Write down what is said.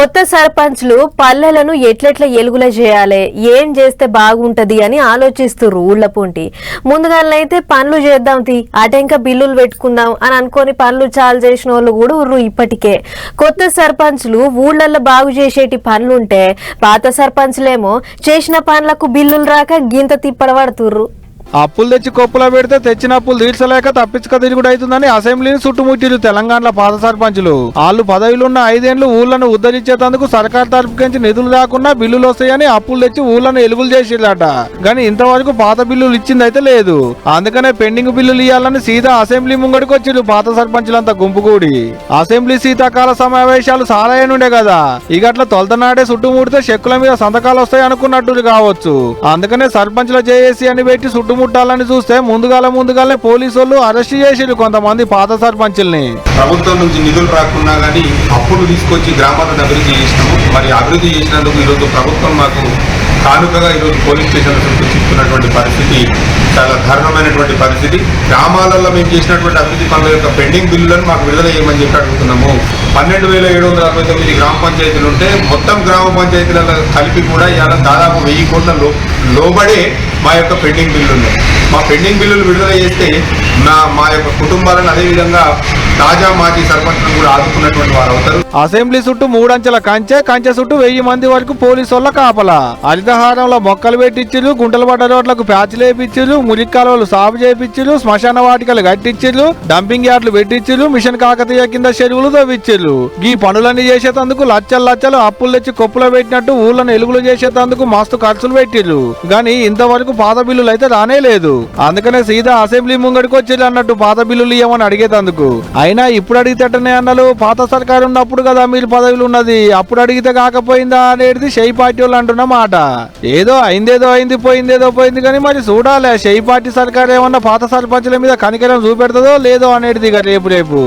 కొత్త సర్పంచ్లు పల్లెలను ఎట్లెట్ల ఎలుగుల చేయాలి, ఏం చేస్తే బాగుంటది అని ఆలోచిస్తున్నారు. ఊళ్ళ పొంటి ముందుగానైతే పనులు చేద్దాం అటెంక బిల్లులు పెట్టుకుందాం అని అనుకొని పనులు చాలు చేసిన వాళ్ళు కూడా ఉర్రు. ఇప్పటికే కొత్త సర్పంచ్లు ఊళ్ళల్లో బాగు చేసేటి పనులుంటే పాత సర్పంచ్లేమో చేసిన పనులకు బిల్లులు రాక గింత తిప్పడబడుతుర్రు. అప్పులు తెచ్చి కొప్పులో పెడితే తెచ్చిన అప్పులు తీర్చలేక తప్పించుక తిరుగుడు అవుతుందని అసెంబ్లీని చుట్టుముట్టిరు తెలంగాణలో పాత సర్పంచులు. వాళ్ళు పదవిలున్న 5 ఏళ్లు ఊళ్ళను ఉద్ధరించేందుకు సర్కార్ తరపుకించి నిధులు రాకుండా బిల్లులు వస్తాయని అప్పులు తెచ్చి ఊళ్ళను ఎలుగులు చేసిరట. కానీ ఇంతవరకు పాత బిల్లులు ఇచ్చిందైతే లేదు. అందుకనే పెండింగ్ బిల్లులు ఇవ్వాలని సీదా అసెంబ్లీ ముంగడికి వచ్చిరు పాత సర్పంచులంతా గుంపుకూడి. అసెంబ్లీ శీతాకాల సమావేశాలు సారాయనుండే కదా, ఇక అట్లా తొలతనాడే చుట్టుముడితే చెక్కుల మీద సంతకాలు వస్తాయి అనుకున్నట్టు కావచ్చు. అందుకనే సర్పంచుల జేఏసీ అని పెట్టి చుట్టుముట్టాలని చూస్తే ముందుగానే పోలీసు వాళ్ళు అరెస్ట్ చేసిరు కొంతమంది పాత సర్పంచుల్ని. ప్రభుత్వం నుంచి నిధులు రాకున్నా గానీ అప్పులు తీసుకొచ్చి గ్రామాలను అభివృద్ధి చేసినాము. మరి అభివృద్ధి చేసినందుకు ఈరోజు ప్రభుత్వం మాకు కానుకగా ఈరోజు పోలీస్ స్టేషన్ల చుట్టూ చిక్కుతున్నటువంటి పరిస్థితి చాలా దారుణమైనటువంటి పరిస్థితి. గ్రామాలలో మేము చేసినటువంటి అభివృద్ధి పనుల యొక్క పెండింగ్ బిల్లులను మాకు విడుదల చేయమని చెప్పి అడుగుతున్నాము. 12,769 గ్రామ పంచాయతీలు ఉంటే మొత్తం గ్రామ పంచాయతీలలో కలిపి కూడా ఇవాళ దాదాపు 1000 కోట్ల లోబడే మా యొక్క పెండింగ్ బిల్లులు ఉన్నాయి. మా పెండింగ్ బిల్లులు విడుదల చేస్తే మా యొక్క కుటుంబాలను అదేవిధంగా తాజా మాజీ సర్పంచులను కూడా ఆదుకున్నటువంటి వారు అవుతారు. అసెంబ్లీ చుట్టూ 3 అంచెల కంచె చుట్టూ 1000 మంది వరకు పోలీసు వాళ్ళ కాపలా. హరితహారంలో మొక్కలు పెట్టించిరు, గుంటలు పడ్డ రోడ్లకు ప్యాచ్లు వేపించిరు, మురికి కాలువలు సాగు చేయించిరు, శ్మశాన వాటికలు కట్టించిరు, డంపింగ్ యార్డ్లు పెట్టించిరు, మిషన్ కాకతీయ కింద చెరువులు తవ్వించిరు. ఈ పనులన్నీ చేసేందుకు లచ్చలు అప్పులు తెచ్చి కొప్పులో పెట్టినట్టు ఊళ్ళను ఎలుగులు చేసేందుకు మస్తు ఖర్చులు పెట్టిరు. గానీ ఇంతవరకు పాత బిల్లులు అయితే రానే లేదు. అందుకనే సీదా అసెంబ్లీ ముంగడికి వచ్చిరు అన్నట్టు పాత బిల్లులు ఇవ్వమని అడిగేందుకు. అయినా ఇప్పుడు అడిగితేటనే అన్నలు పాత సర్కారు ఉన్నప్పుడు కదా మీరు పదవులు ఉన్నది, అప్పుడు అడిగితే కాకపోయిందా అనేది షై పార్టీ వాళ్ళు అంటున్న మాట. ఏదో అయింది పోయింది కానీ మరి చూడాలి షై పార్టీ సర్కారు ఏమన్నా పాత సర్పంచుల మీద కనికరం చూపెడుతుందో లేదో అనేది రేపు